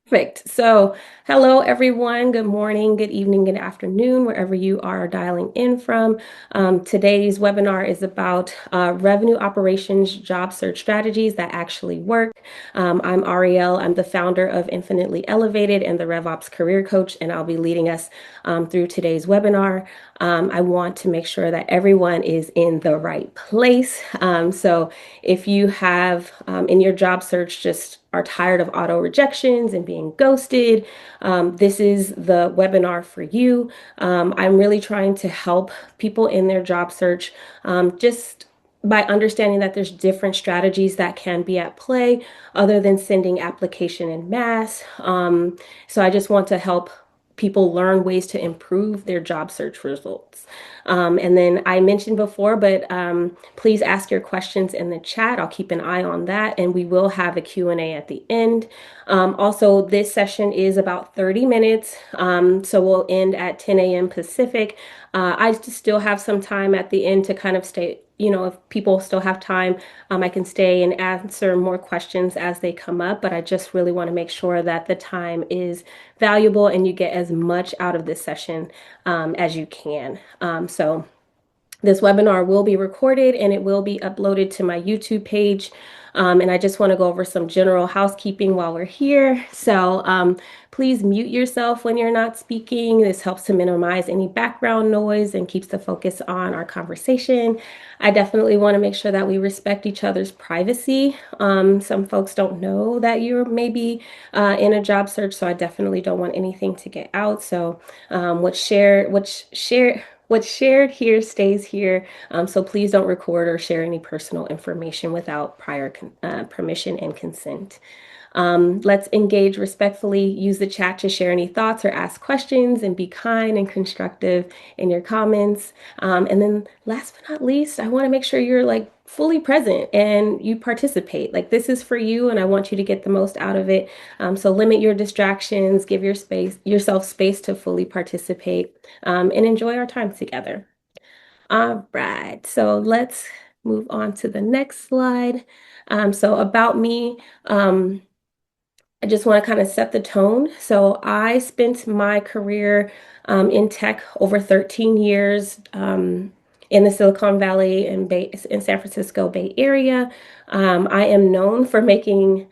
Perfect. So, hello everyone. Good morning, good evening, good afternoon, wherever you are dialing in from. Today's webinar is about revenue operations job search strategies that actually work. I'm Ariel. I'm the founder of Infinitely Elevated and the RevOps Career Coach, and I'll be leading us through today's webinar. I want to make sure that everyone is in the right place. So, if you have in your job search just are tired of auto rejections and being ghosted, this is the webinar for you. I'm really trying to help people in their job search just by understanding that there's different strategies that can be at play other than sending application in mass. So I just want to help people learn ways to improve their job search results. And then I mentioned before, but please ask your questions in the chat. I'll keep an eye on that, and we will have a Q&A at the end. Also, this session is about 30 minutes, so we'll end at 10 a.m. Pacific. I still have some time at the end to kind of stay, if people still have time, I can stay and answer more questions as they come up, but I just really want to make sure that the time is valuable and you get as much out of this session as you can. So this webinar will be recorded and it will be uploaded to my YouTube page. And I just want to go over some general housekeeping while we're here. So please mute yourself when you're not speaking. This helps to minimize any background noise and keeps the focus on our conversation. I definitely want to make sure that we respect each other's privacy. Some folks don't know that you're maybe in a job search, so I definitely don't want anything to get out. So what's shared here stays here. So please don't record or share any personal information without prior permission and consent. Let's engage respectfully. Use the chat to share any thoughts or ask questions and be kind and constructive in your comments. And then last but not least, I want to make sure you're like fully present and you participate. Like this is for you and I want you to get the most out of it. So limit your distractions, give yourself space to fully participate and enjoy our time together. All right, so let's move on to the next slide. So about me, I just want to kind of set the tone. So I spent my career in tech over 13 years in the Silicon Valley and in San Francisco Bay Area. I am known for making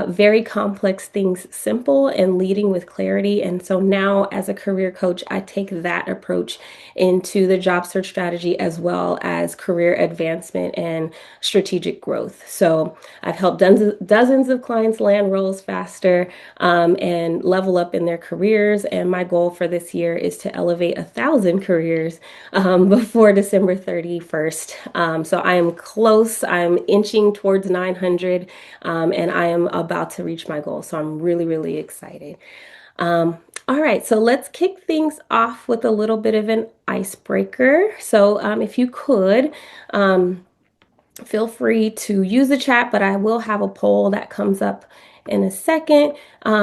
very complex things simple and leading with clarity. And so now, as a career coach, I take that approach into the job search strategy as well as career advancement and strategic growth. So I've helped dozens of clients land roles faster and level up in their careers. And my goal for this year is to elevate 1,000 careers before December 31st. So I am close. I'm inching towards 900 and I am about to reach my goal. So I'm really, really excited. All right, so let's kick things off with a little bit of an icebreaker. So if you could, feel free to use the chat, but I will have a poll that comes up in a second.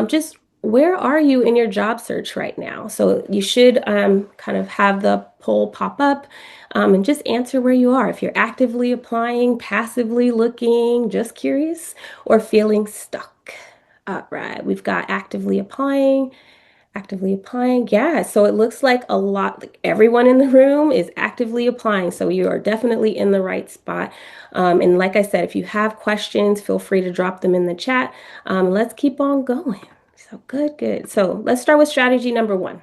Just where are you in your job search right now? So you should kind of have the poll pop up and just answer where you are. If you're actively applying, passively looking, just curious, or feeling stuck. All right, we've got actively applying. Actively applying. Yeah, so it looks like like everyone in the room is actively applying. So you are definitely in the right spot. And like I said, if you have questions, feel free to drop them in the chat. Let's keep on going. So good, good. So let's start with strategy number one.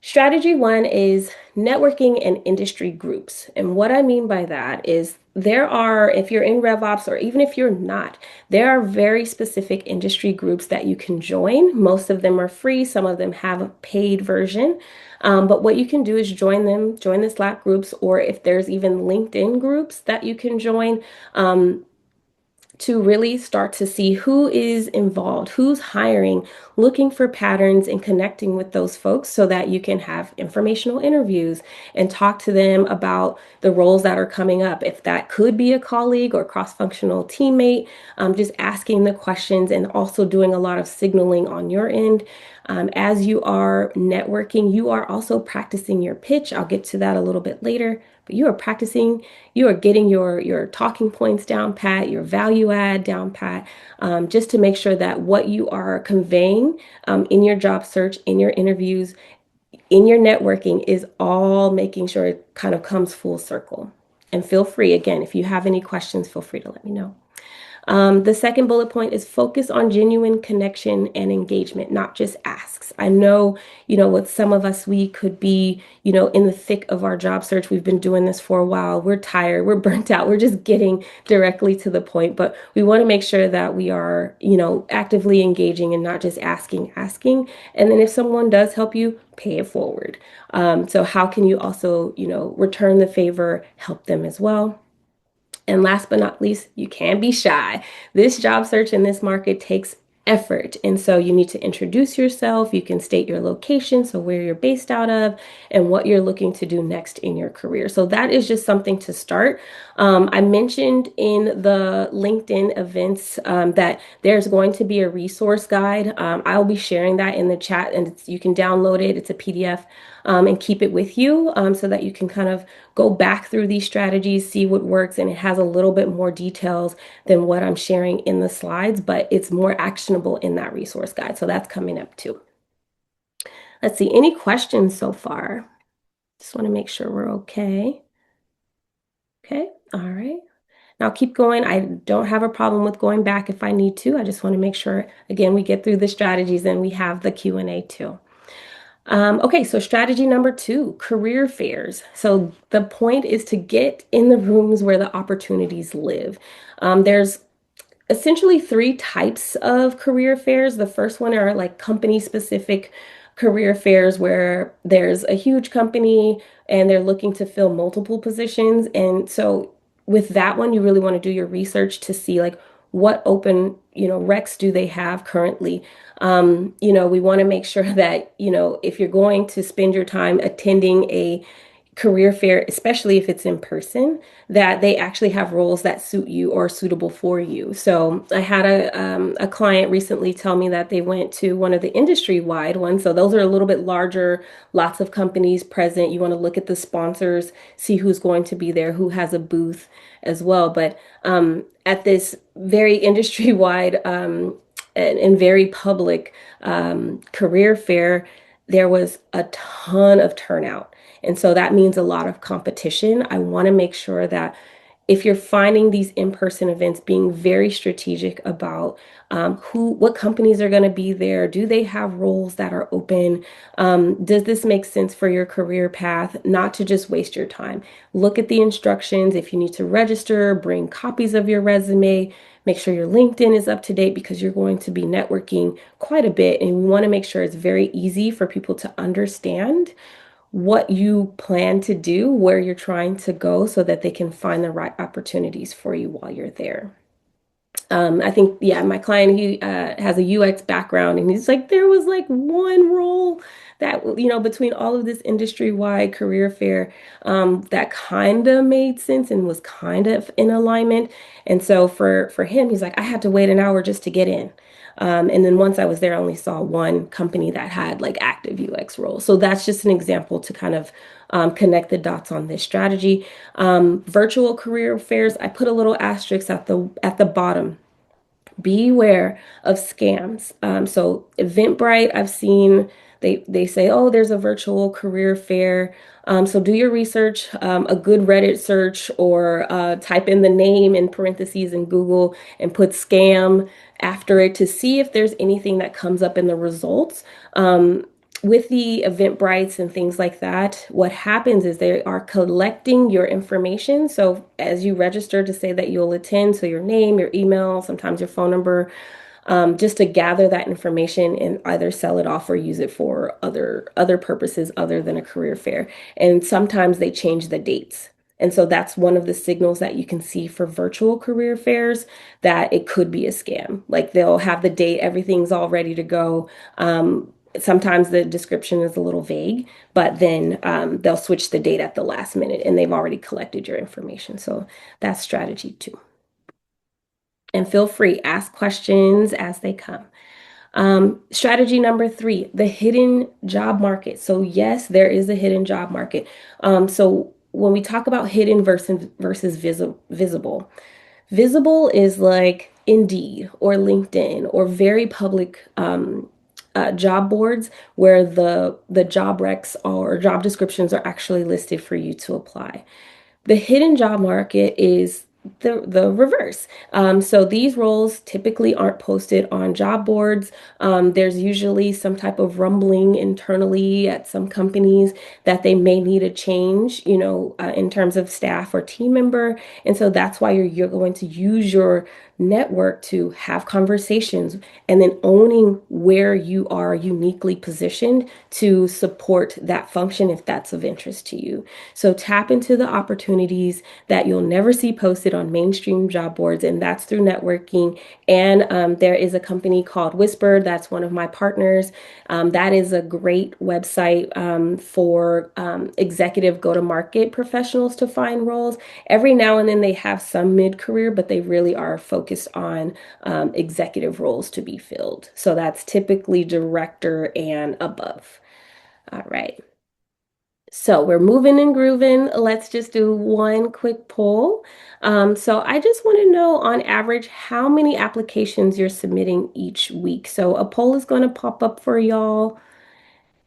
Strategy one is networking and industry groups. And what I mean by that is if you're in RevOps or even if you're not, there are very specific industry groups that you can join. Most of them are free. Some of them have a paid version. But what you can do is join the Slack groups, or if there's even LinkedIn groups that you can join. To really start to see who is involved, who's hiring, looking for patterns and connecting with those folks so that you can have informational interviews and talk to them about the roles that are coming up. If that could be a colleague or cross-functional teammate, just asking the questions and also doing a lot of signaling on your end. As you are networking, you are also practicing your pitch. I'll get to that a little bit later. but you are practicing, you are getting your talking points down pat, your value add down pat, just to make sure that what you are conveying in your job search, in your interviews, in your networking is all making sure it kind of comes full circle. And feel free, again, if you have any questions, feel free to let me know. The second bullet point is focus on genuine connection and engagement, not just asks. I know, with some of us, we could be, in the thick of our job search. We've been doing this for a while. We're tired, we're burnt out, we're just getting directly to the point. But we want to make sure that we are, actively engaging and not just asking. And then if someone does help you, pay it forward. So how can you also, return the favor, help them as well? And last but not least, you can't be shy. This job search in this market takes effort. And so you need to introduce yourself. You can state your location, so where you're based out of, and what you're looking to do next in your career. So that is just something to start. I mentioned in the LinkedIn events that there's going to be a resource guide. I'll be sharing that in the chat, and you can download it. It's a PDF. And keep it with you so that you can kind of go back through these strategies, see what works, and it has a little bit more details than what I'm sharing in the slides, but it's more actionable in that resource guide. So that's coming up too. Let's see, any questions so far? Just want to make sure we're okay. Okay, all right. Now keep going. I don't have a problem with going back if I need to. I just want to make sure, again, we get through the strategies and we have the Q&A too. Okay, so strategy number 2, career fairs. So the point is to get in the rooms where the opportunities live. There's essentially 3 types of career fairs. The first one are like company specific career fairs where there's a huge company and they're looking to fill multiple positions. And so with that one, you really want to do your research to see like what open, recs do they have currently. We want to make sure that, if you're going to spend your time attending a career fair, especially if it's in person, that they actually have roles that suit you or are suitable for you. So I had a client recently tell me that they went to one of the industry-wide ones. So those are a little bit larger, lots of companies present. You want to look at the sponsors, see who's going to be there, who has a booth as well. But at this very industry-wide and very public career fair, there was a ton of turnout. And so that means a lot of competition. I want to make sure that if you're finding these in-person events, being very strategic about what companies are going to be there. Do they have roles that are open? Does this make sense for your career path? Not to just waste your time. Look at the instructions. If you need to register, bring copies of your resume. Make sure your LinkedIn is up to date because you're going to be networking quite a bit. And we want to make sure it's very easy for people to understand what you plan to do, where you're trying to go, so that they can find the right opportunities for you while you're there. I think, yeah, my client, he has a UX background, and he's like, there was like one role that, between all of this industry-wide career fair, that kind of made sense and was kind of in alignment. And so for him, he's like, I had to wait an hour just to get in. And then once I was there, I only saw one company that had like active UX roles. So that's just an example to kind of connect the dots on this strategy. Virtual career fairs, I put a little asterisk at the bottom. Beware of scams. So Eventbrite, I've seen they say, oh, there's a virtual career fair. So do your research, a good Reddit search, or type in the name in parentheses in Google and put scam after it to see if there's anything that comes up in the results. With the Eventbrites and things like that, what happens is they are collecting your information. So as you register to say that you'll attend, so your name, your email, sometimes your phone number, just to gather that information and either sell it off or use it for other purposes other than a career fair. And sometimes they change the dates. And so that's one of the signals that you can see for virtual career fairs that it could be a scam. Like they'll have the date, everything's all ready to go. Sometimes the description is a little vague, but then they'll switch the date at the last minute and they've already collected your information. So that's strategy 2. And feel free, ask questions as they come. Strategy number 3, the hidden job market. So yes, there is a hidden job market. So when we talk about hidden versus visible, visible is like Indeed or LinkedIn or very public job boards where the job recs or job descriptions are actually listed for you to apply. The hidden job market is the reverse. So these roles typically aren't posted on job boards. There's usually some type of rumbling internally at some companies that they may need a change, in terms of staff or team member. And so that's why you're going to use your network to have conversations and then owning where you are uniquely positioned to support that function if that's of interest to you. So tap into the opportunities that you'll never see posted on mainstream job boards, and that's through networking. And there is a company called Whisper, that's one of my partners. That is a great website for executive go-to-market professionals to find roles. Every now and then they have some mid-career, but they really are focused on executive roles to be filled. So that's typically director and above. All right. So we're moving and grooving. Let's just do one quick poll. So I just want to know on average how many applications you're submitting each week. So a poll is going to pop up for y'all.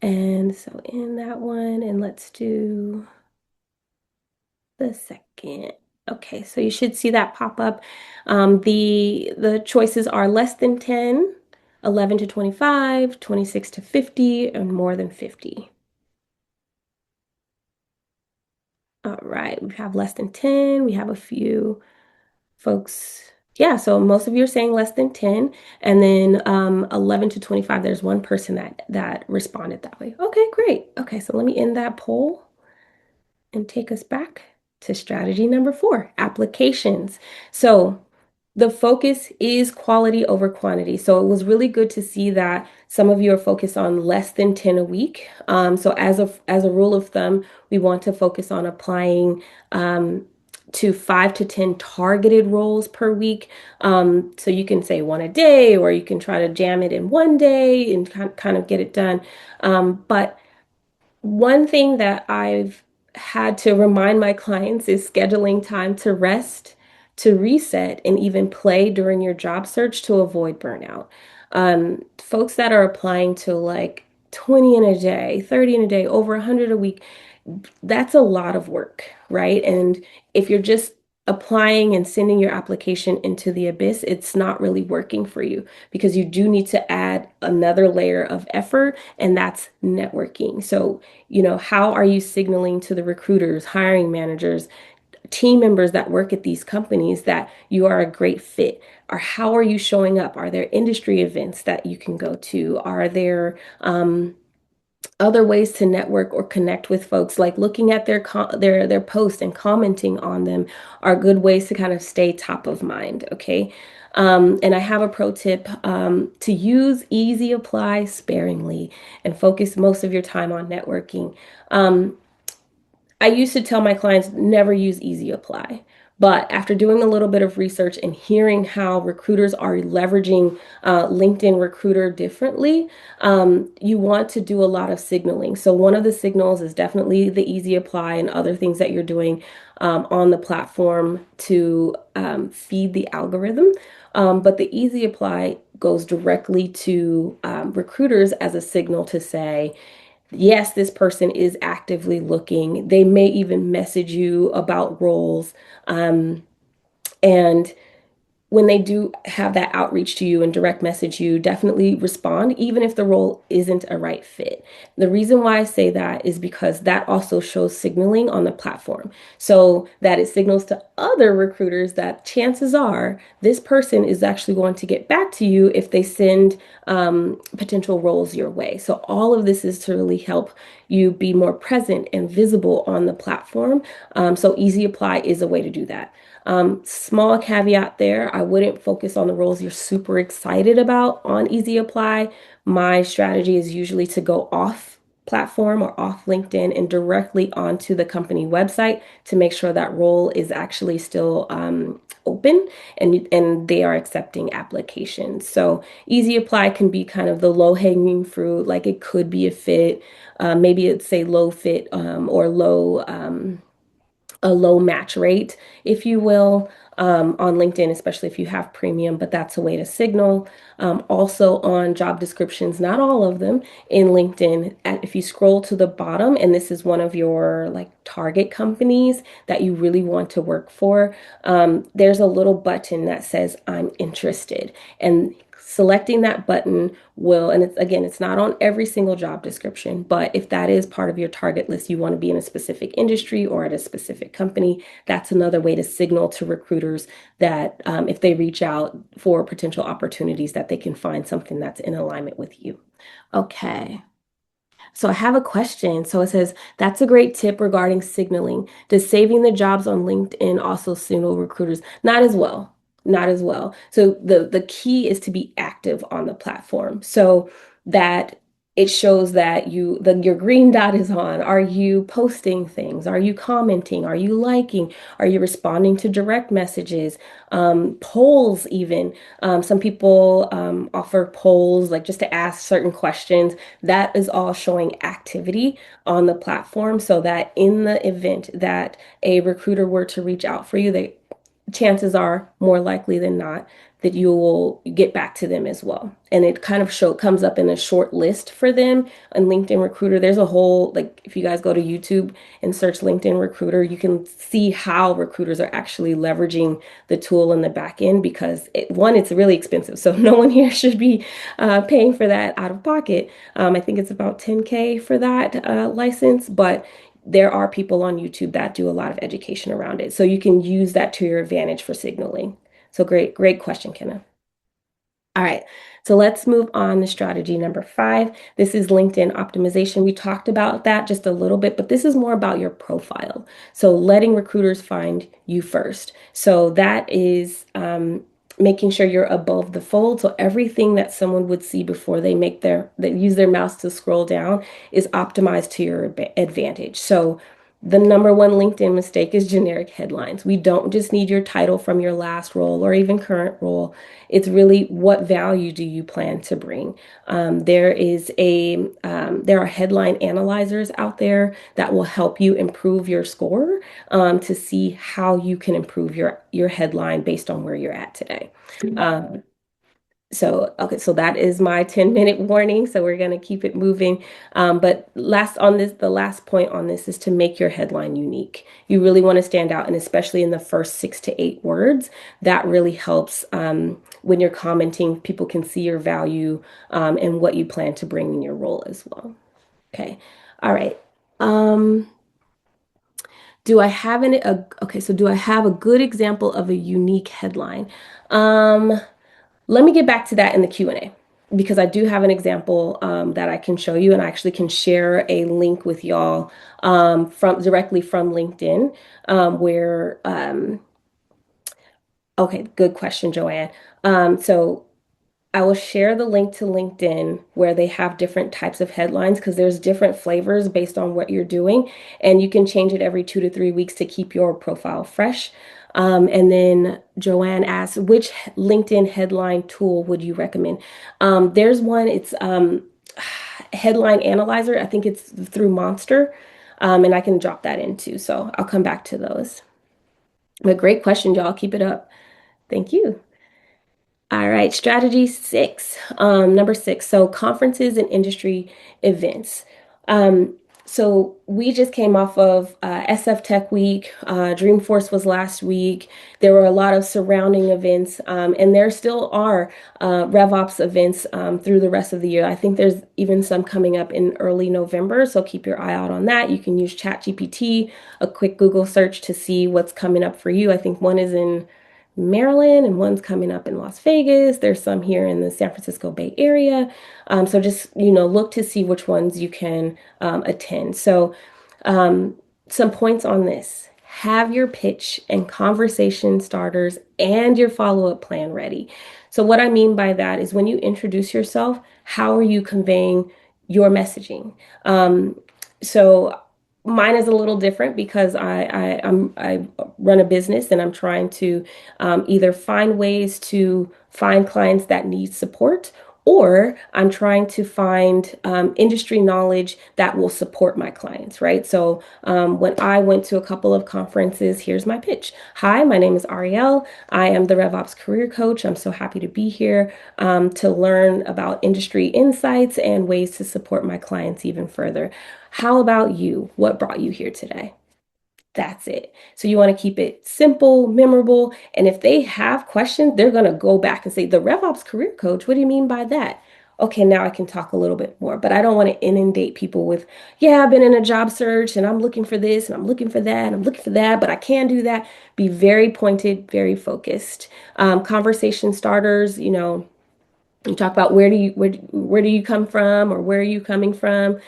And so in that one, and let's do the second. Okay, so you should see that pop up. The choices are less than 10, 11 to 25, 26 to 50, and more than 50. All right, we have less than 10. We have a few folks. Yeah, so most of you are saying less than 10. And then 11 to 25, there's one person that responded that way. Okay, great. Okay, so let me end that poll and take us back to strategy number 4, applications. So the focus is quality over quantity. So it was really good to see that some of you are focused on less than 10 a week. So as a rule of thumb, we want to focus on applying to 5 to 10 targeted roles per week. So you can say one a day, or you can try to jam it in one day and kind of get it done. But one thing that I've had to remind my clients is scheduling time to rest, to reset, and even play during your job search to avoid burnout. Folks that are applying to like 20 in a day, 30 in a day, over 100 a week, that's a lot of work, right? And if you're just applying and sending your application into the abyss, it's not really working for you because you do need to add another layer of effort, and that's networking. So, how are you signaling to the recruiters, hiring managers, team members that work at these companies that you are a great fit? Or how are you showing up? Are there industry events that you can go to? Are there other ways to network or connect with folks, like looking at their posts and commenting on them, are good ways to kind of stay top of mind. Okay. And I have a pro tip to use easy apply sparingly and focus most of your time on networking. I used to tell my clients never use easy apply. But after doing a little bit of research and hearing how recruiters are leveraging LinkedIn Recruiter differently, you want to do a lot of signaling. So one of the signals is definitely the easy apply and other things that you're doing on the platform to feed the algorithm. But the easy apply goes directly to recruiters as a signal to say, yes, this person is actively looking. They may even message you about roles. And when they do have that outreach to you and direct message you, definitely respond, even if the role isn't a right fit. The reason why I say that is because that also shows signaling on the platform, so that it signals to other recruiters that chances are this person is actually going to get back to you if they send potential roles your way. So all of this is to really help you be more present and visible on the platform. So easy apply is a way to do that. Small caveat there, I wouldn't focus on the roles you're super excited about on Easy Apply. My strategy is usually to go off platform or off LinkedIn and directly onto the company website to make sure that role is actually still open and they are accepting applications. So Easy Apply can be kind of the low hanging fruit, like it could be a fit. Maybe it's a low fit or low a low match rate, if you will, on LinkedIn, especially if you have premium, but that's a way to signal. Also on job descriptions, not all of them in LinkedIn, if you scroll to the bottom, and this is one of your like target companies that you really want to work for, there's a little button that says, I'm interested. And selecting that button will, and it's again, it's not on every single job description, but if that is part of your target list, you want to be in a specific industry or at a specific company, that's another way to signal to recruiters that if they reach out for potential opportunities, that they can find something that's in alignment with you. Okay. So I have a question. So it says, that's a great tip regarding signaling. Does saving the jobs on LinkedIn also signal recruiters? Not as well. Not as well. So the key is to be active on the platform so that it shows that your green dot is on. Are you posting things? Are you commenting? Are you liking? Are you responding to direct messages? Polls even. Some people offer polls like just to ask certain questions. That is all showing activity on the platform so that in the event that a recruiter were to reach out for you, they chances are more likely than not that you will get back to them as well. And it kind of comes up in a short list for them on LinkedIn Recruiter. There's a whole, like, if you guys go to YouTube and search LinkedIn Recruiter, you can see how recruiters are actually leveraging the tool in the back end because one, it's really expensive. So no one here should be paying for that out of pocket. I think it's about 10K for that license, but there are people on YouTube that do a lot of education around it. So you can use that to your advantage for signaling. So great question, Kenna. All right, so let's move on to strategy number 5. This is LinkedIn optimization. We talked about that just a little bit, but this is more about your profile. So letting recruiters find you first. So that is making sure you're above the fold. So everything that someone would see before they use their mouse to scroll down is optimized to your advantage. So the number one LinkedIn mistake is generic headlines. We don't just need your title from your last role or even current role. It's really what value do you plan to bring. There are headline analyzers out there that will help you improve your score to see how you can improve your headline based on where you're at today. Um, okay, so that is my 10-minute warning. So we're going to keep it moving. But the last point on this is to make your headline unique. You really want to stand out, and especially in the first 6 to 8 words, that really helps when you're commenting, people can see your value and what you plan to bring in your role as well. Okay. All right. Um, do I have a good example of a unique headline? Um, Let me get back to that in the Q&A because I do have an example that I can show you, and I actually can share a link with y'all from directly from LinkedIn where okay, good question, Joanne. So I will share the link to LinkedIn where they have different types of headlines because there's different flavors based on what you're doing, and you can change it every 2 to 3 weeks to keep your profile fresh. And then Joanne asks, which LinkedIn headline tool would you recommend? There's one, it's Headline Analyzer. I think it's through Monster, and I can drop that in too. So I'll come back to those. But great question, y'all. Keep it up. Thank you. All right, strategy 6, number 6. So conferences and industry events. So we just came off of SF Tech Week. Dreamforce was last week. There were a lot of surrounding events, and there still are RevOps events through the rest of the year. I think there's even some coming up in early November, so keep your eye out on that. You can use ChatGPT, a quick Google search to see what's coming up for you. I think one is in Maryland and one's coming up in Las Vegas. There's some here in the San Francisco Bay Area. So just, look to see which ones you can attend. So some points on this. Have your pitch and conversation starters and your follow-up plan ready. So what I mean by that is when you introduce yourself, how are you conveying your messaging? So mine is a little different because I run a business and I'm trying to either find ways to find clients that need support or I'm trying to find industry knowledge that will support my clients, right? So when I went to a couple of conferences, here's my pitch. Hi, my name is Ariel. I am the RevOps Career Coach. I'm so happy to be here to learn about industry insights and ways to support my clients even further. How about you? What brought you here today? That's it. So you want to keep it simple, memorable. And if they have questions, they're going to go back and say, the RevOps Career Coach, what do you mean by that? Okay, now I can talk a little bit more, but I don't want to inundate people with, yeah, I've been in a job search and I'm looking for this and I'm looking for that and I'm looking for that, but I can do that. Be very pointed, very focused. Conversation starters, you talk about where do you come from or where are you coming from?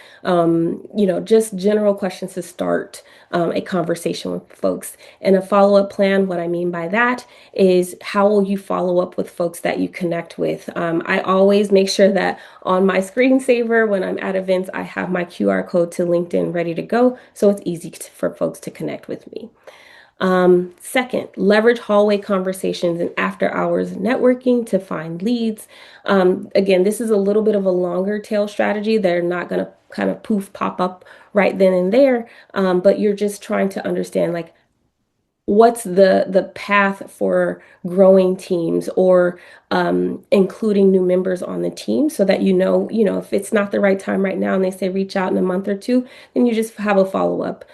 Just general questions to start a conversation with folks. And a follow-up plan, what I mean by that is how will you follow up with folks that you connect with? I always make sure that on my screensaver when I'm at events, I have my QR code to LinkedIn ready to go, so it's easy for folks to connect with me. Second, leverage hallway conversations and after hours networking to find leads. Again, this is a little bit of a longer tail strategy. They're not going to kind of poof pop up right then and there, but you're just trying to understand like what's the path for growing teams or including new members on the team so that if it's not the right time right now and they say reach out in a month or two, then you just have a follow-up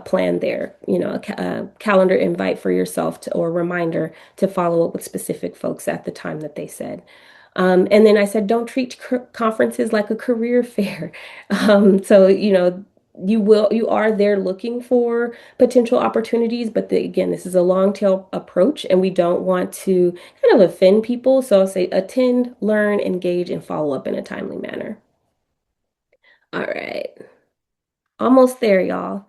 plan there, a calendar invite for yourself or reminder to follow up with specific folks at the time that they said. And then I said, don't treat conferences like a career fair. So, you are there looking for potential opportunities, but again, this is a long tail approach and we don't want to kind of offend people. So I'll say attend, learn, engage, and follow up in a timely manner. All right. Almost there, y'all.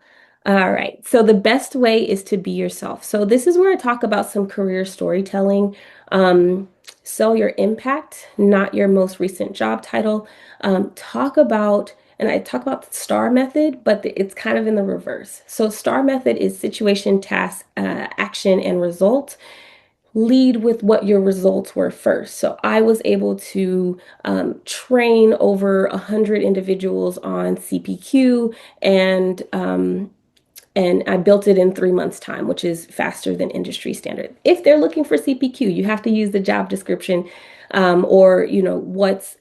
All right. So the best way is to be yourself. So this is where I talk about some career storytelling. Um, Sell your impact, not your most recent job title. And I talk about the STAR method, but it's kind of in the reverse. So STAR method is situation, task, action, and result. Lead with what your results were first. So I was able to train over 100 individuals on CPQ and I built it in 3 months' time, which is faster than industry standard. If they're looking for CPQ, you have to use the job description or what's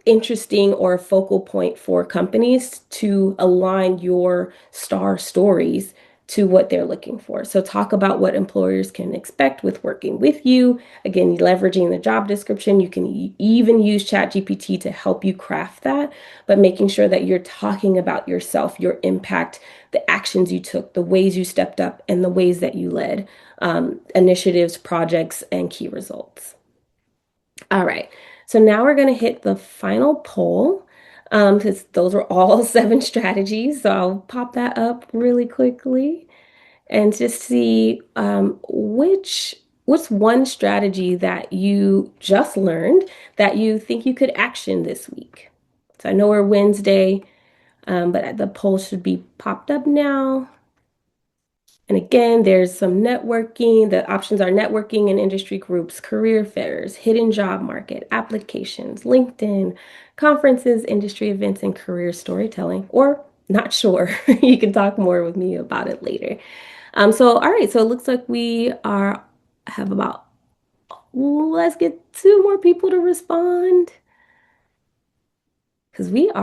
interesting or a focal point for companies to align your star stories to what they're looking for. So talk about what employers can expect with working with you. Again, leveraging the job description. You can even use ChatGPT to help you craft that, but making sure that you're talking about yourself, your impact, the actions you took, the ways you stepped up, and the ways that you led initiatives, projects, and key results. All right. So now we're going to hit the final poll because those were all 7 strategies. So I'll pop that up really quickly and just see what's one strategy that you just learned that you think you could action this week. So I know we're Wednesday, but the poll should be popped up now. And again, there's some networking. The options are networking and industry groups, career fairs, hidden job market, applications, LinkedIn, conferences, industry events, and career storytelling. Or not sure. You can talk more with me about it later. All right. So it looks like have about, let's get 2 more people to respond because we've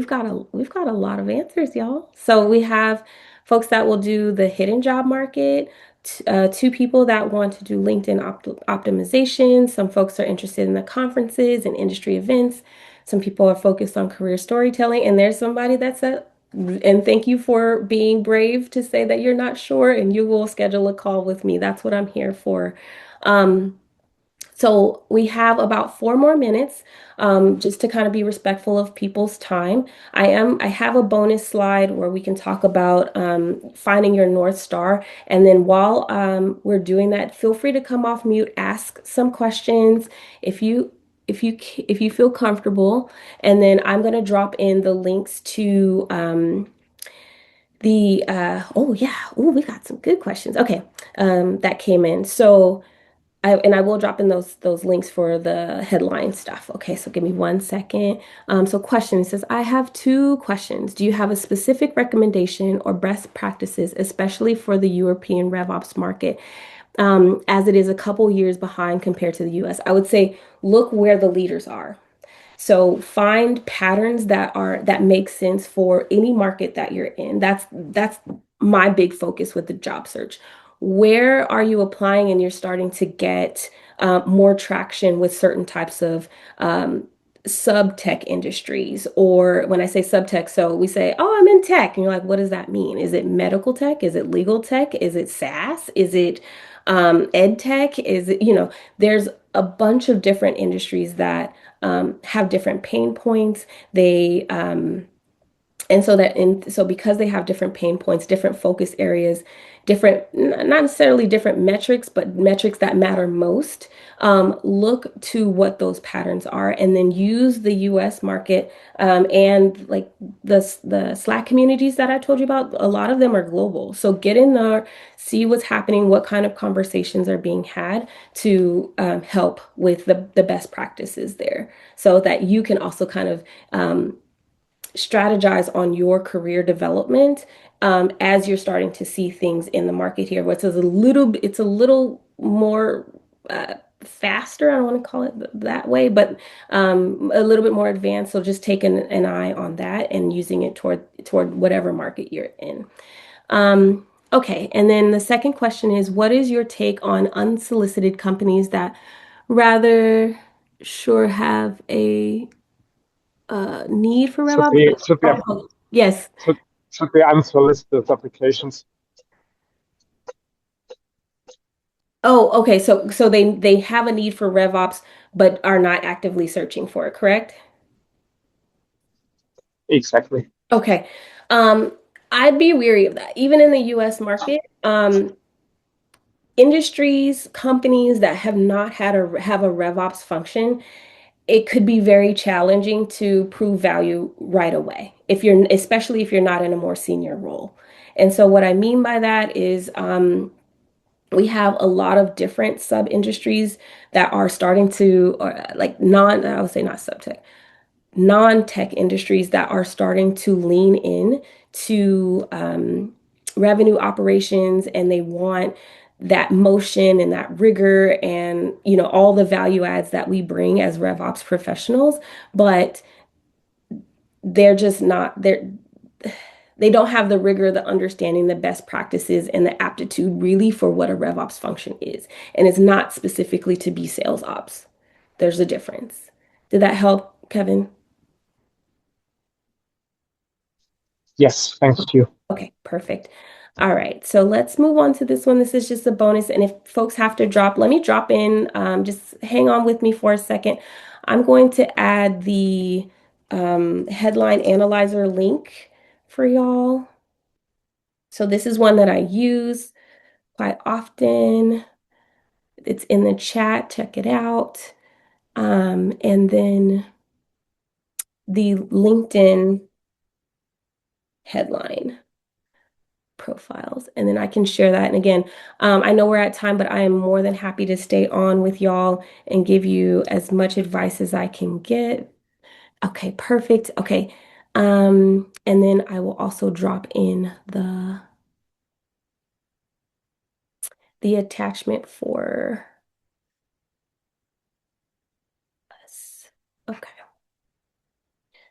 got a lot of answers, y'all. So we have folks that will do the hidden job market, 2 people that want to do LinkedIn optimization. Some folks are interested in the conferences and industry events. Some people are focused on career storytelling, and there's somebody that said, and thank you for being brave to say that you're not sure, and you will schedule a call with me. That's what I'm here for. So we have about 4 more minutes, just to kind of be respectful of people's time. I have a bonus slide where we can talk about finding your North Star. And then while we're doing that, feel free to come off mute, ask some questions if you feel comfortable. And then I'm going to drop in the links to oh yeah, oh we got some good questions. Okay, that came in. So I will drop in those links for the headline stuff. Okay, so give me 1 second. So question says, I have two questions. Do you have a specific recommendation or best practices, especially for the European RevOps market, as it is a couple years behind compared to the US? I would say look where the leaders are. So find patterns that make sense for any market that you're in. That's my big focus with the job search. Where are you applying and you're starting to get more traction with certain types of sub-tech industries? Or when I say sub-tech, so we say, oh, I'm in tech. And you're like, what does that mean? Is it medical tech? Is it legal tech? Is it SaaS? Is it ed tech? Is it, there's a bunch of different industries that have different pain points. They so because they have different pain points, different focus areas, different, not necessarily different metrics, but metrics that matter most, look to what those patterns are, and then use the US market, and like the Slack communities that I told you about. A lot of them are global. So get in there, see what's happening, what kind of conversations are being had to help with the best practices there, so that you can also kind of strategize on your career development, as you're starting to see things in the market here, which is it's a little more faster. I don't want to call it that way, but a little bit more advanced. So just take an eye on that and using it toward whatever market you're in. Okay, and then the second question is, what is your take on unsolicited companies that rather sure have a need for Should RevOps? be should be Yes. should should be unsolicited applications. Oh, okay. So they have a need for RevOps, but are not actively searching for it, correct? Exactly. Okay. Um, I'd be weary of that. Even in the US market, industries, companies that have not have a RevOps function, it could be very challenging to prove value right away, especially if you're not in a more senior role. And so what I mean by that is, we have a lot of different sub industries that are starting to, or like I would say not sub tech, non-tech industries that are starting to lean in to revenue operations, and they want that motion and that rigor and all the value adds that we bring as RevOps professionals, but they're just not there. They don't have the rigor, the understanding, the best practices, and the aptitude really for what a RevOps function is. And it's not specifically to be sales ops. There's a difference. Did that help, Kevin? Yes, thanks to you. Okay, perfect. All right, so let's move on to this one. This is just a bonus. And if folks have to drop, let me drop in. Just hang on with me for a second. I'm going to add the headline analyzer link for y'all. So this is one that I use quite often. It's in the chat. Check it out. And then the LinkedIn headline profiles. And then I can share that. And again, I know we're at time, but I am more than happy to stay on with y'all and give you as much advice as I can get. Okay, perfect. Okay. And then I will also drop in the attachment for us. Okay.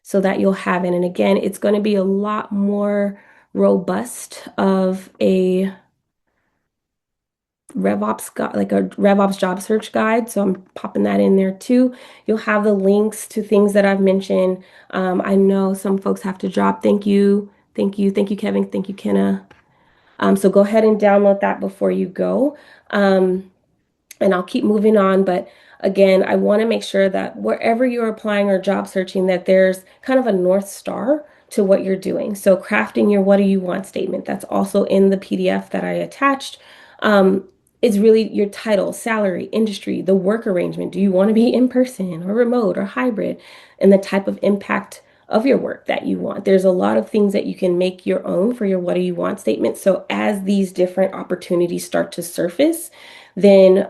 So that you'll have it. And again, it's going to be a lot more robust of a RevOps guide, like a RevOps job search guide. So I'm popping that in there too. You'll have the links to things that I've mentioned. I know some folks have to drop. Thank you. Thank you. Thank you, Kevin. Thank you, Kenna. So go ahead and download that before you go. And I'll keep moving on. But again, I want to make sure that wherever you're applying or job searching, that there's kind of a North Star to what you're doing. So crafting your what do you want statement, that's also in the PDF that I attached. Is really your title, salary, industry, the work arrangement. Do you want to be in person or remote or hybrid? And the type of impact of your work that you want. There's a lot of things that you can make your own for your what do you want statement. So as these different opportunities start to surface, then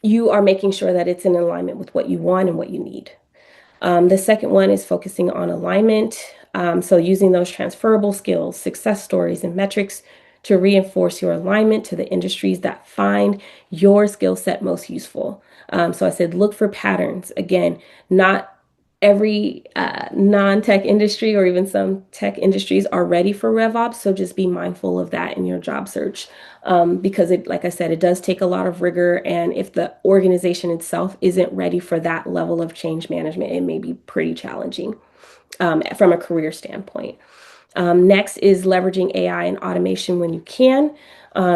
you are making sure that it's in alignment with what you want and what you need. The second one is focusing on alignment. So using those transferable skills, success stories, and metrics to reinforce your alignment to the industries that find your skill set most useful. So I said, look for patterns. Again, not every non-tech industry or even some tech industries are ready for RevOps. So just be mindful of that in your job search. Because it, like I said, it does take a lot of rigor. And if the organization itself isn't ready for that level of change management, it may be pretty challenging from a career standpoint. Next is leveraging AI and automation when you can.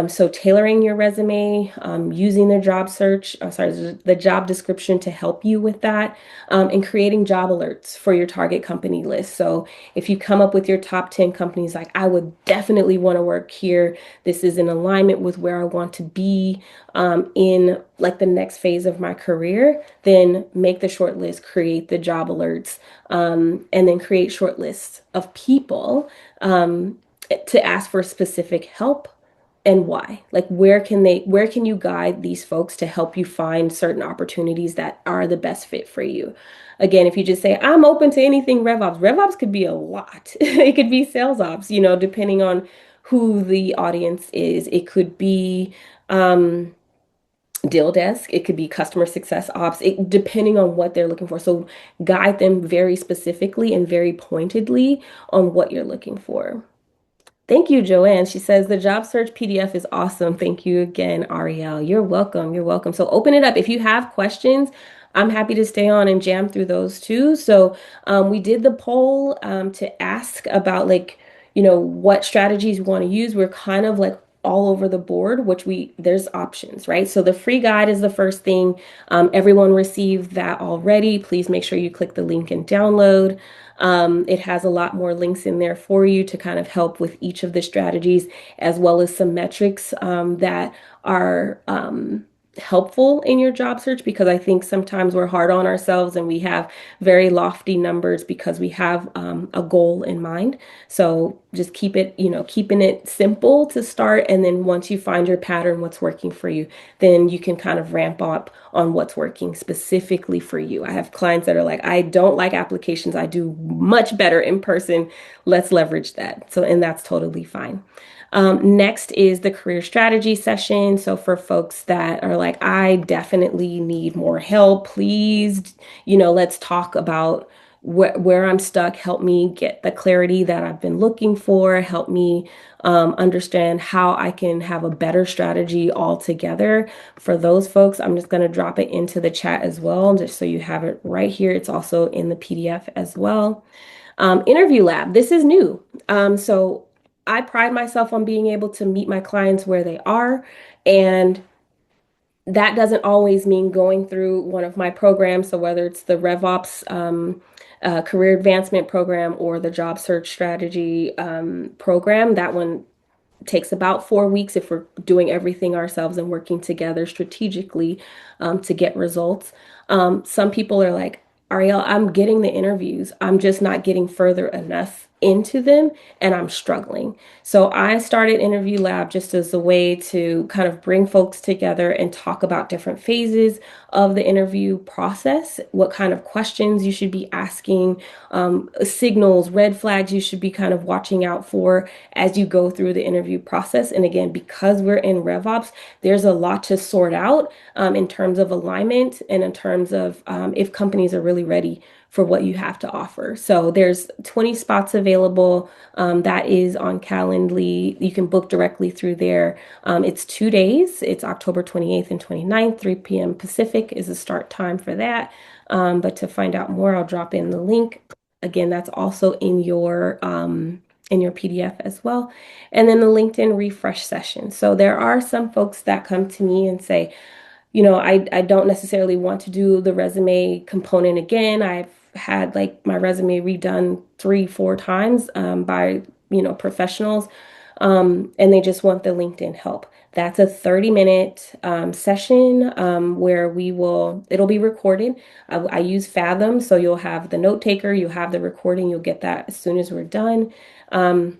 So tailoring your resume, using the job search, sorry, the job description to help you with that, and creating job alerts for your target company list. So if you come up with your top 10 companies, like I would definitely want to work here. This is in alignment with where I want to be in like the next phase of my career, then make the short list, create the job alerts, and then create short lists of people um, to ask for specific help and why. Like where can you guide these folks to help you find certain opportunities that are the best fit for you? Again, if you just say, I'm open to anything RevOps, RevOps could be a lot. It could be sales ops, depending on who the audience is. It could be deal desk, it could be customer success ops, depending on what they're looking for. So guide them very specifically and very pointedly on what you're looking for. Thank you, Joanne. She says the job search PDF is awesome. Thank you again, Ariel. You're welcome. You're welcome. So open it up. If you have questions, I'm happy to stay on and jam through those too. So we did the poll to ask about like, what strategies we want to use. We're kind of like all over the board, which there's options, right? So the free guide is the first thing. Everyone received that already. Please make sure you click the link and download. It has a lot more links in there for you to kind of help with each of the strategies, as well as some metrics that are helpful in your job search, because I think sometimes we're hard on ourselves and we have very lofty numbers because we have a goal in mind. So just keeping it simple to start. And then once you find your pattern, what's working for you, then you can kind of ramp up on what's working specifically for you. I have clients that are like, I don't like applications. I do much better in person. Let's leverage that. So, and that's totally fine. Next is the career strategy session. So for folks that are like, I definitely need more help, please, let's talk about where I'm stuck. Help me get the clarity that I've been looking for. Help me understand how I can have a better strategy altogether. For those folks, I'm just going to drop it into the chat as well, just so you have it right here. It's also in the PDF as well. Interview lab. This is new. So I pride myself on being able to meet my clients where they are. And that doesn't always mean going through one of my programs. So whether it's the RevOps career advancement program or the job search strategy program, that one takes about 4 weeks if we're doing everything ourselves and working together strategically to get results. Some people are like, Ariel, I'm getting the interviews. I'm just not getting further enough into them and I'm struggling. So I started Interview Lab just as a way to kind of bring folks together and talk about different phases of the interview process, what kind of questions you should be asking, signals, red flags you should be kind of watching out for as you go through the interview process. And again, because we're in RevOps, there's a lot to sort out in terms of alignment and in terms of if companies are really ready for what you have to offer. So there's 20 spots available. That is on Calendly. You can book directly through there. It's 2 days. It's October 28th and 29th, 3 p.m. Pacific is the start time for that. But to find out more, I'll drop in the link. Again, that's also in your PDF as well. And then the LinkedIn refresh session. So there are some folks that come to me and say, I don't necessarily want to do the resume component again. I've had like my resume redone 3, 4 times by, professionals. And they just want the LinkedIn help. That's a 30-minute session where it'll be recorded. I use Fathom, so you'll have the note taker, you'll have the recording, you'll get that as soon as we're done. Um,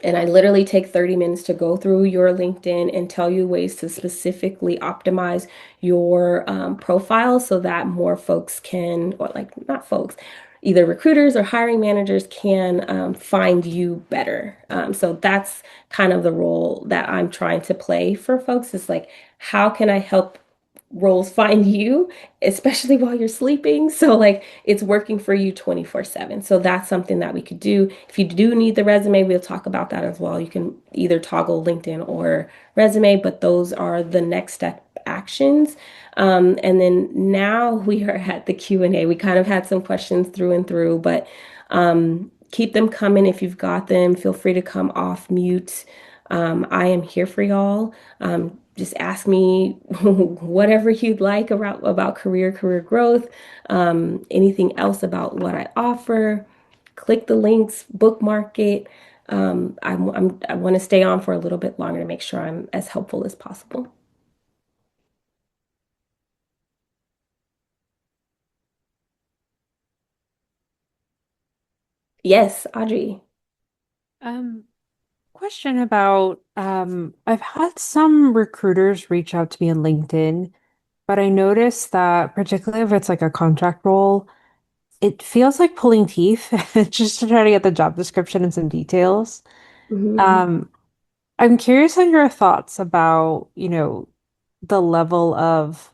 And I literally take 30 minutes to go through your LinkedIn and tell you ways to specifically optimize your profile so that more folks can, or like not folks, either recruiters or hiring managers can find you better. So that's kind of the role that I'm trying to play for folks is like, how can I help roles find you, especially while you're sleeping? So, like, it's working for you 24/7. So, that's something that we could do. If you do need the resume, we'll talk about that as well. You can either toggle LinkedIn or resume, but those are the next step actions. And then now we are at the Q&A. We kind of had some questions through and through, but keep them coming if you've got them. Feel free to come off mute. I am here for y'all. Just ask me whatever you'd like about career growth, anything else about what I offer. Click the links, bookmark it. I want to stay on for a little bit longer to make sure I'm as helpful as possible. Yes, Audrey. Um, Question about I've had some recruiters reach out to me on LinkedIn, but I noticed that particularly if it's like a contract role, it feels like pulling teeth just to try to get the job description and some details. Mhm. Um, I'm curious on your thoughts about, the level of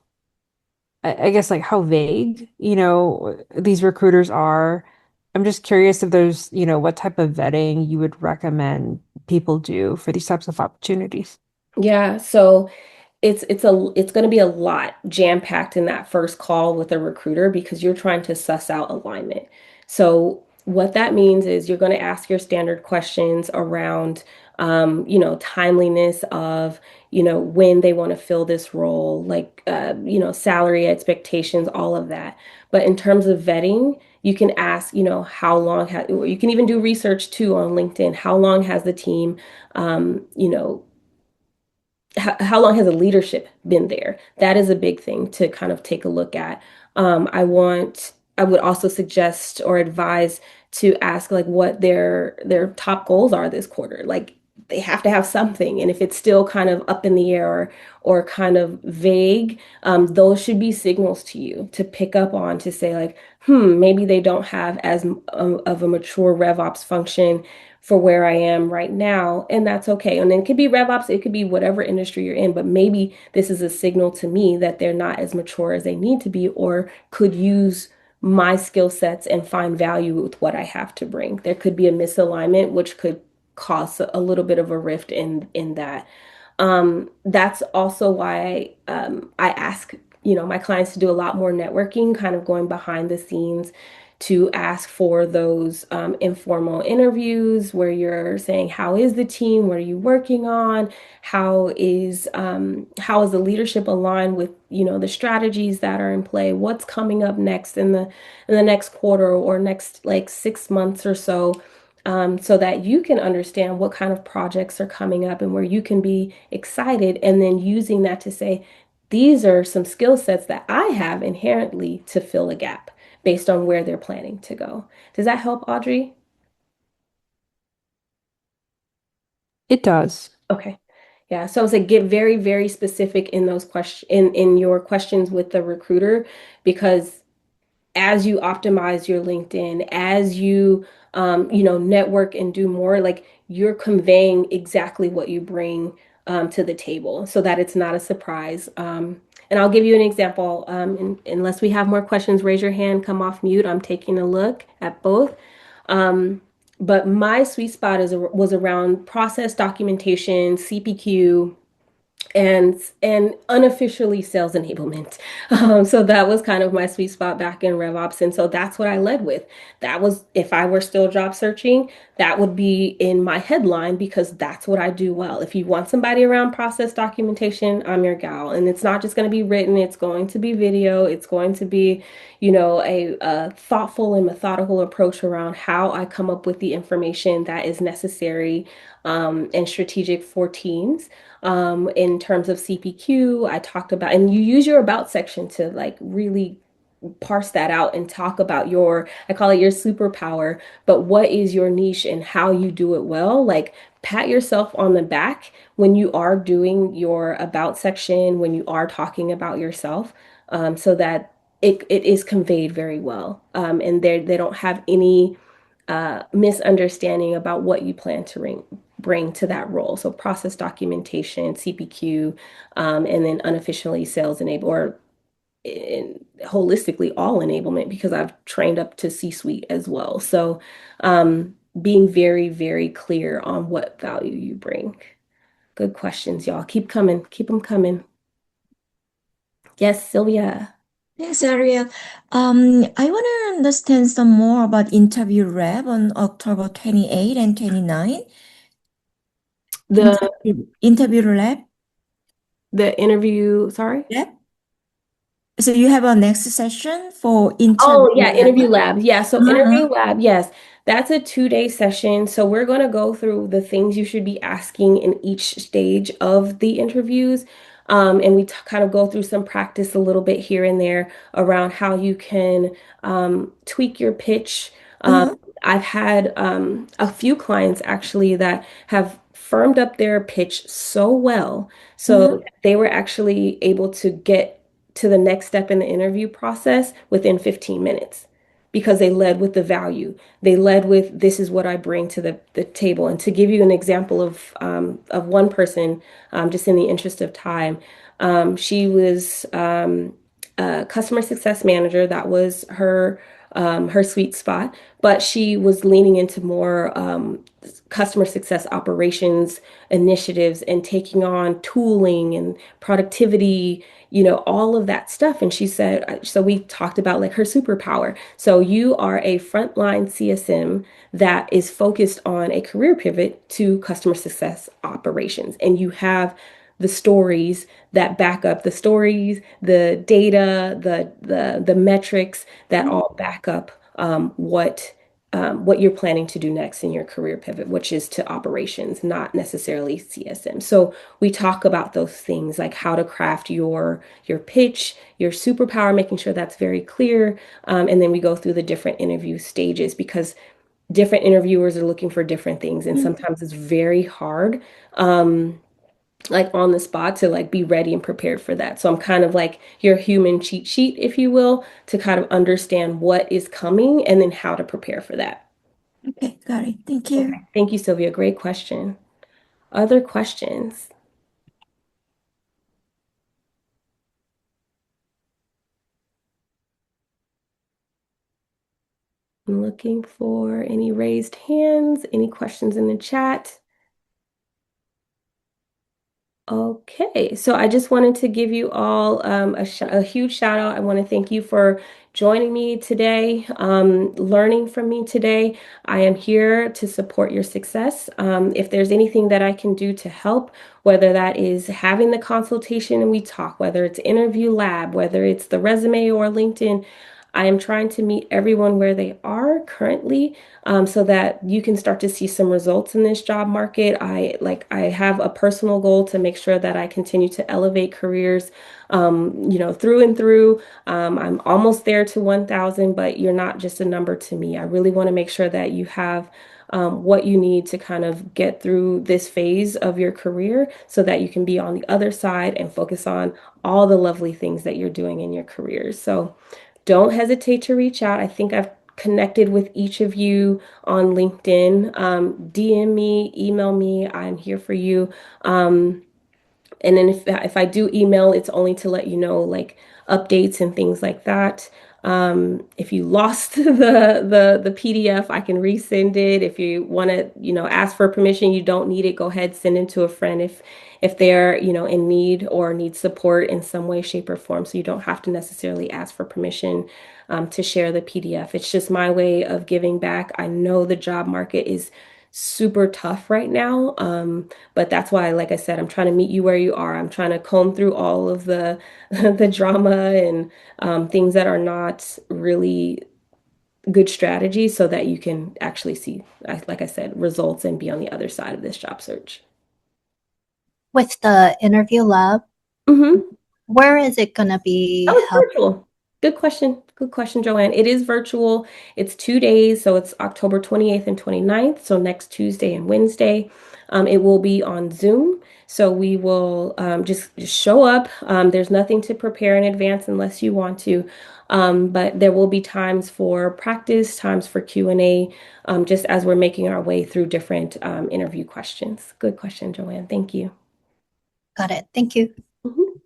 I guess like how vague, these recruiters are. I'm just curious if there's, what type of vetting you would recommend people do for these types of opportunities. Yeah, so it's going to be a lot jam-packed in that first call with a recruiter because you're trying to suss out alignment. So what that means is you're going to ask your standard questions around timeliness of, when they want to fill this role, like salary expectations, all of that. But in terms of vetting, you can ask, how long you can even do research too on LinkedIn. How long has the team um, you know, how long has the leadership been there? That is a big thing to kind of take a look at. I would also suggest or advise to ask like what their top goals are this quarter. Like they have to have something, and if it's still kind of up in the air or kind of vague, those should be signals to you to pick up on to say like, maybe they don't have as of a mature RevOps function for where I am right now, and that's okay. And then it could be RevOps, it could be whatever industry you're in, but maybe this is a signal to me that they're not as mature as they need to be, or could use my skill sets and find value with what I have to bring. There could be a misalignment, which could cause a little bit of a rift in that. That's also why I ask, my clients to do a lot more networking, kind of going behind the scenes to ask for those informal interviews where you're saying, how is the team? What are you working on? How is the leadership aligned with, the strategies that are in play? What's coming up next in the next quarter or next like 6 months or so? So that you can understand what kind of projects are coming up and where you can be excited, and then using that to say, these are some skill sets that I have inherently to fill a gap based on where they're planning to go. Does that help, Audrey? It does. Okay. Yeah. So it's like get very, very specific in those questions in your questions with the recruiter, because as you optimize your LinkedIn, as you network and do more, like you're conveying exactly what you bring to the table, so that it's not a surprise. And I'll give you an example. Unless we have more questions, raise your hand, come off mute. I'm taking a look at both. Um, but my sweet spot was around process documentation, CPQ, and unofficially sales enablement. So that was kind of my sweet spot back in RevOps, and so that's what I led with. That was, if I were still job searching, that would be in my headline because that's what I do well. If you want somebody around process documentation, I'm your gal, and it's not just going to be written; it's going to be video. It's going to be, a thoughtful and methodical approach around how I come up with the information that is necessary and strategic for teams. In terms of CPQ, I talked about, and you use your about section to like really parse that out and talk about your, I call it your superpower, but what is your niche and how you do it well. Like pat yourself on the back when you are doing your about section, when you are talking about yourself, so that it is conveyed very well. And they don't have any misunderstanding about what you plan to bring to that role. So process documentation, CPQ, and then unofficially sales enable or in, holistically all enablement because I've trained up to C-suite as well. So being very, very clear on what value you bring. Good questions, y'all. Keep coming. Keep them coming. Yes, Sylvia. Yes, Ariel. I want to understand some more about interview rep on October 28 and 29. The Interview rep. the interview, sorry. Rep. So you have a next session for interview Oh, yeah, interview rep. lab. Yeah, so Uh-huh. interview lab, yes, that's a 2-day session. So we're going to go through the things you should be asking in each stage of the interviews. And we kind of go through some practice a little bit here and there around how you can tweak your pitch. Um, Uh-huh. I've had a few clients actually that have firmed up their pitch so well. Uh-huh. So they were actually able to get to the next step in the interview process within 15 minutes because they led with the value. They led with this is what I bring to the table. And to give you an example of one person, just in the interest of time, she was a customer success manager. That was her sweet spot, but she was leaning into more customer success operations initiatives and taking on tooling and productivity, all of that stuff. And she said, so we talked about like her superpower. So you are a frontline CSM that is focused on a career pivot to customer success operations. And you have the stories that back up the stories, the data, the metrics that all back up what you're planning to do next in your career pivot, which is to operations, not necessarily CSM. So we talk about those things like how to craft your pitch, your superpower, making sure that's very clear, and then we go through the different interview stages because different interviewers are looking for different things, and Mhm. sometimes it's very hard. Like on the spot to like be ready and prepared for that. So I'm kind of like your human cheat sheet, if you will, to kind of understand what is coming and then how to prepare for that. Okay, got it. Thank Okay. you. Thank you, Sylvia. Great question. Other questions? I'm looking for any raised hands, any questions in the chat. Okay, so I just wanted to give you all a huge shout out. I want to thank you for joining me today, learning from me today. I am here to support your success. If there's anything that I can do to help, whether that is having the consultation and we talk, whether it's interview lab, whether it's the resume or LinkedIn, I am trying to meet everyone where they are currently, so that you can start to see some results in this job market. I have a personal goal to make sure that I continue to elevate careers, through and through. I'm almost there to 1,000, but you're not just a number to me. I really want to make sure that you have what you need to kind of get through this phase of your career so that you can be on the other side and focus on all the lovely things that you're doing in your careers. So don't hesitate to reach out. I think I've connected with each of you on LinkedIn. DM me, email me. I'm here for you. Um, and then if I do email, it's only to let you know like updates and things like that. If you lost the PDF, I can resend it. If you want to, ask for permission, you don't need it. Go ahead, send it to a friend if they're, in need or need support in some way, shape, or form. So you don't have to necessarily ask for permission to share the PDF. It's just my way of giving back. I know the job market is super tough right now. But that's why, like I said, I'm trying to meet you where you are. I'm trying to comb through all of the the drama and things that are not really good strategies so that you can actually see, like I said, results and be on the other side of this job search. With the interview lab, Mm-hmm. where is it going to be Oh, it's held? virtual. Good question. Good question, Joanne. It is virtual. It's 2 days, so it's October 28th and 29th, so next Tuesday and Wednesday. It will be on Zoom, so we will just show up. There's nothing to prepare in advance unless you want to, but there will be times for practice, times for Q&A, just as we're making our way through different interview questions. Good question, Joanne. Thank you. Got it. Thank you. Mhm.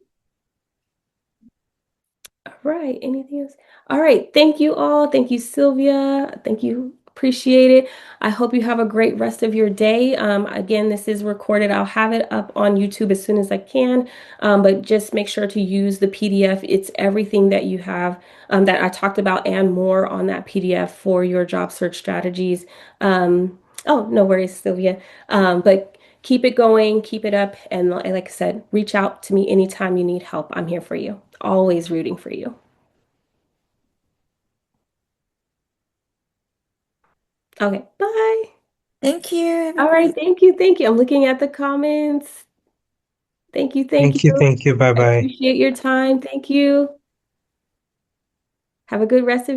All right. Anything else? All right. Thank you all. Thank you, Sylvia. Thank you. Appreciate it. I hope you have a great rest of your day. Again, this is recorded. I'll have it up on YouTube as soon as I can. But just make sure to use the PDF. It's everything that you have that I talked about and more on that PDF for your job search strategies. Oh, no worries, Sylvia. But keep it going, keep it up. And like I said, reach out to me anytime you need help. I'm here for you. Always rooting for you. Okay, bye. Thank you. Have a All right, great thank you, thank you. I'm looking at the comments. Thank you, thank Thank you. you. Thank you. Bye I bye. appreciate your time. Thank you. Have a good rest of your